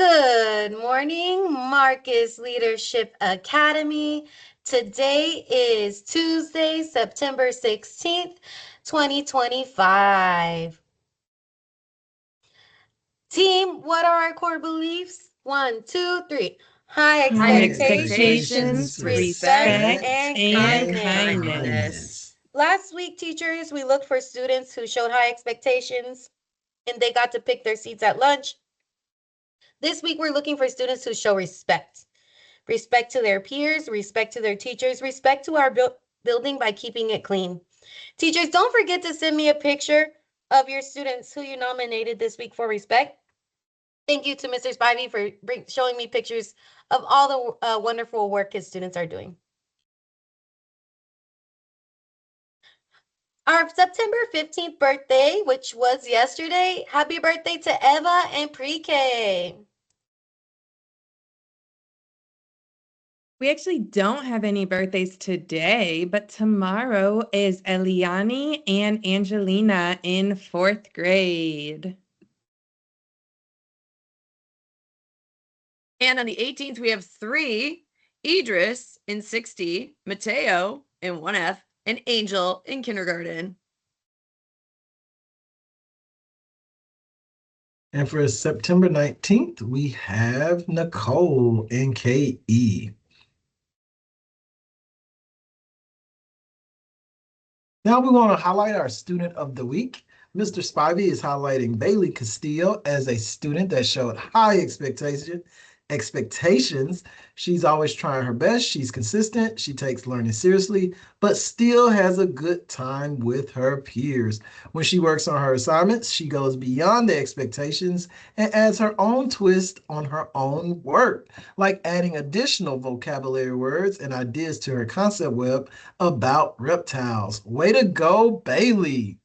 Good morning, Marcus Leadership Academy. Today is Tuesday, September 16th, 2025. Team, what are our core beliefs? 1, 2, 3. High expectations, respect, and kindness. Last week, teachers, we looked for students who showed high expectations and they got to pick their seats at lunch. This week, we're looking for students who show respect. Respect to their peers, respect to their teachers, respect to our building by keeping it clean. Teachers, don't forget to send me a picture of your students who you nominated this week for respect. Thank you to Mr. Spivey for showing me pictures of all the wonderful work his students are doing. Our September 15th birthday, which was yesterday, happy birthday to Eva and Pre-K. We actually don't have any birthdays today, but tomorrow is Eliani and Angelina in 4th grade. And on the 18th, we have 3, Idris in 6D, Mateo in 1F, and Angel in kindergarten. And for September 19th, we have Nicole in KE. Now we want to highlight our student of the week. Mr. Spivey is highlighting Bailey Castillo as a student that showed high expectations. She's always trying her best. She's consistent. She takes learning seriously, but still has a good time with her peers. When she works on her assignments, she goes beyond the expectations and adds her own twist on her own work, like adding additional vocabulary words and ideas to her concept web about reptiles. Way to go, Bailey.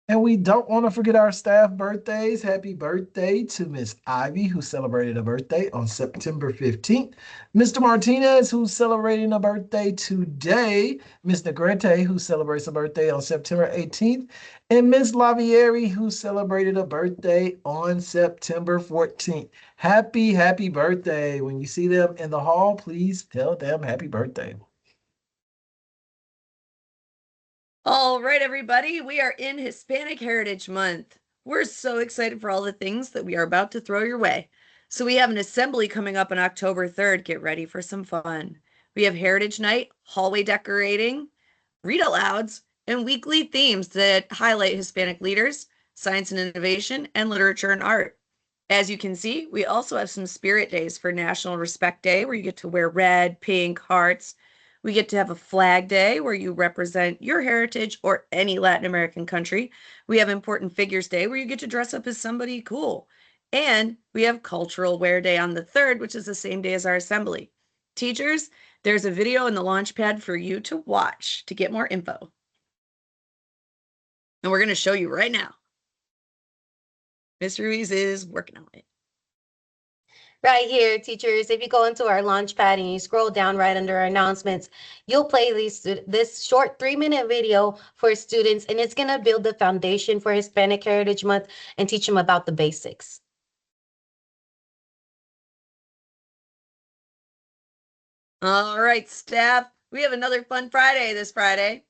And we don't want to forget our staff birthdays. Happy birthday to Miss Ivy, who celebrated a birthday on September 15th. Mr. Martinez, who's celebrating a birthday today. Miss Negrete, who celebrates a birthday on September 18th. And Miss Lavieri, who celebrated a birthday on September 14th. Happy birthday. When you see them in the hall, please tell them happy birthday. All right, everybody, we are in Hispanic Heritage Month. We're so excited for all the things that we are about to throw your way. So we have an assembly coming up on October 3rd. Get ready for some fun. We have Heritage Night, hallway decorating, read-alouds, and weekly themes that highlight Hispanic leaders, science and innovation, and literature and art. As you can see, we also have some spirit days for National Respect Day, where you get to wear red, pink, hearts. We get to have a flag day where you represent your heritage or any Latin American country. We have Important Figures Day where you get to dress up as somebody cool. And we have Cultural Wear Day on the 3rd, which is the same day as our assembly. Teachers, there's a video in the launch pad for you to watch to get more info. And we're going to show you right now. Ms. Ruiz is working on it. Right here, teachers, if you go into our Launchpad and you scroll down right under our announcements, you'll play this short 3-minute video for students, and it's going to build the foundation for Hispanic Heritage Month and teach them about the basics. All right, staff, we have another fun Friday this Friday.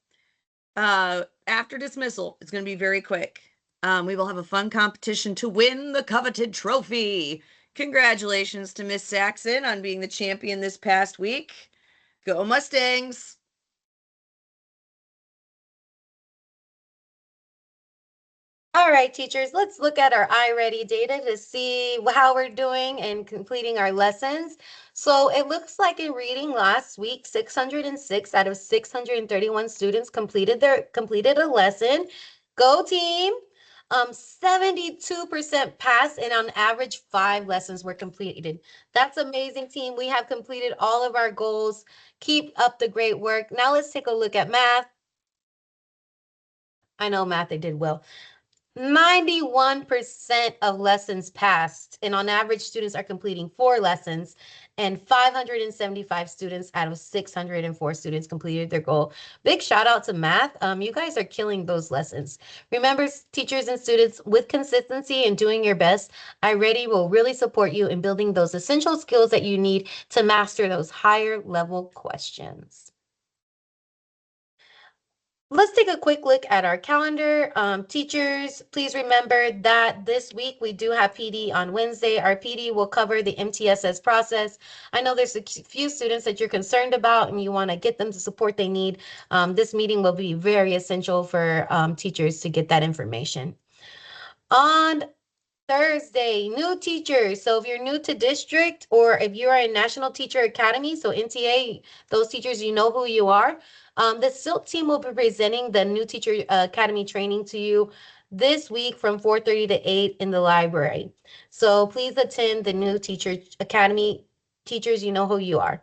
After dismissal, it's going to be very quick. We will have a fun competition to win the coveted trophy. Congratulations to Miss Saxon on being the champion this past week. Go Mustangs! All right, teachers, let's look at our iReady data to see how we're doing in completing our lessons. So it looks like in reading last week, 606 out of 631 students completed a lesson. Go team! 72% passed, and on average, 5 lessons were completed. That's amazing, team. We have completed all of our goals. Keep up the great work. Now let's take a look at math. I know math, they did well. 91% of lessons passed, and on average, students are completing 4 lessons, and 575 students out of 604 students completed their goal. Big shout out to math. You guys are killing those lessons. Remember, teachers and students, with consistency and doing your best, iReady will really support you in building those essential skills that you need to master those higher level questions. Let's take a quick look at our calendar. Teachers, please remember that this week we do have PD on Wednesday. Our PD will cover the MTSS process. I know there's a few students that you're concerned about and you want to get them the support they need. This meeting will be very essential for teachers to get that information. On Thursday, new teachers. So if you're new to district or if you are in National Teacher Academy, so NTA, those teachers, you know who you are. The SILT team will be presenting the new teacher academy training to you this week from 4:30 to 8 in the library. So please attend the new teacher academy. Teachers, you know who you are.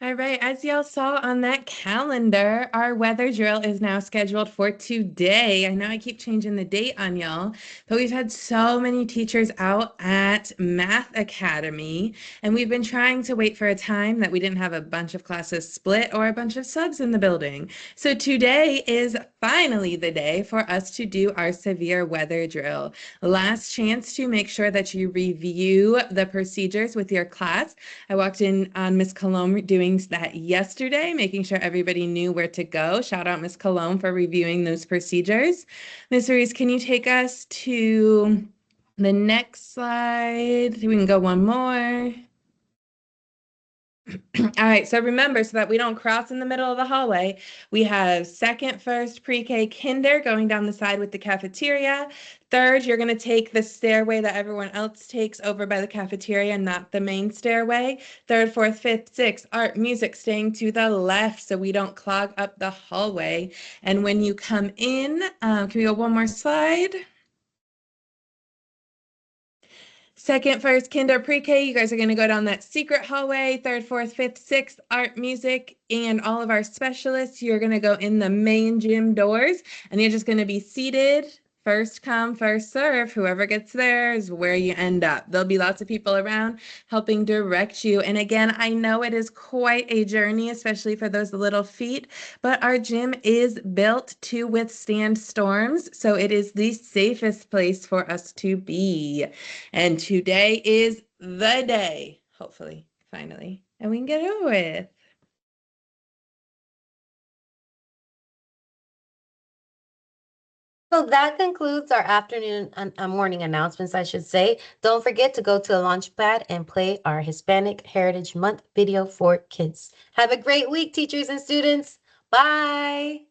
All right, as y'all saw on that calendar, our weather drill is now scheduled for today. I know I keep changing the date on y'all, but we've had so many teachers out at Math Academy, and we've been trying to wait for a time that we didn't have a bunch of classes split or a bunch of subs in the building. So today is finally the day for us to do our severe weather drill. Last chance to make sure that you review the procedures with your class. I walked in on Miss Cologne doing that yesterday, making sure everybody knew where to go. Shout out Miss Cologne for reviewing those procedures. Miss Ruiz, can you take us to the next slide? We can go one more. All right, so remember, so that we don't cross in the middle of the hallway, we have second, first, pre-K, kinder going down the side with the cafeteria. Third, you're going to take the stairway that everyone else takes over by the cafeteria, not the main stairway. Third, fourth, fifth, sixth, art, music staying to the left so we don't clog up the hallway. And when you come in, can we go one more slide? Second, first, kinder, pre-K, you guys are going to go down that secret hallway. Third, fourth, fifth, sixth, art, music, and all of our specialists. You're going to go in the main gym doors, and you're just going to be seated. First come, first serve. Whoever gets there is where you end up. There'll be lots of people around helping direct you. And again, I know it is quite a journey, especially for those little feet, but our gym is built to withstand storms. So it is the safest place for us to be. And today is the day, hopefully, finally, and we can get it over with. So that concludes our afternoon and morning announcements, I should say. Don't forget to go to the Launchpad and play our Hispanic Heritage Month video for kids. Have a great week, teachers and students. Bye.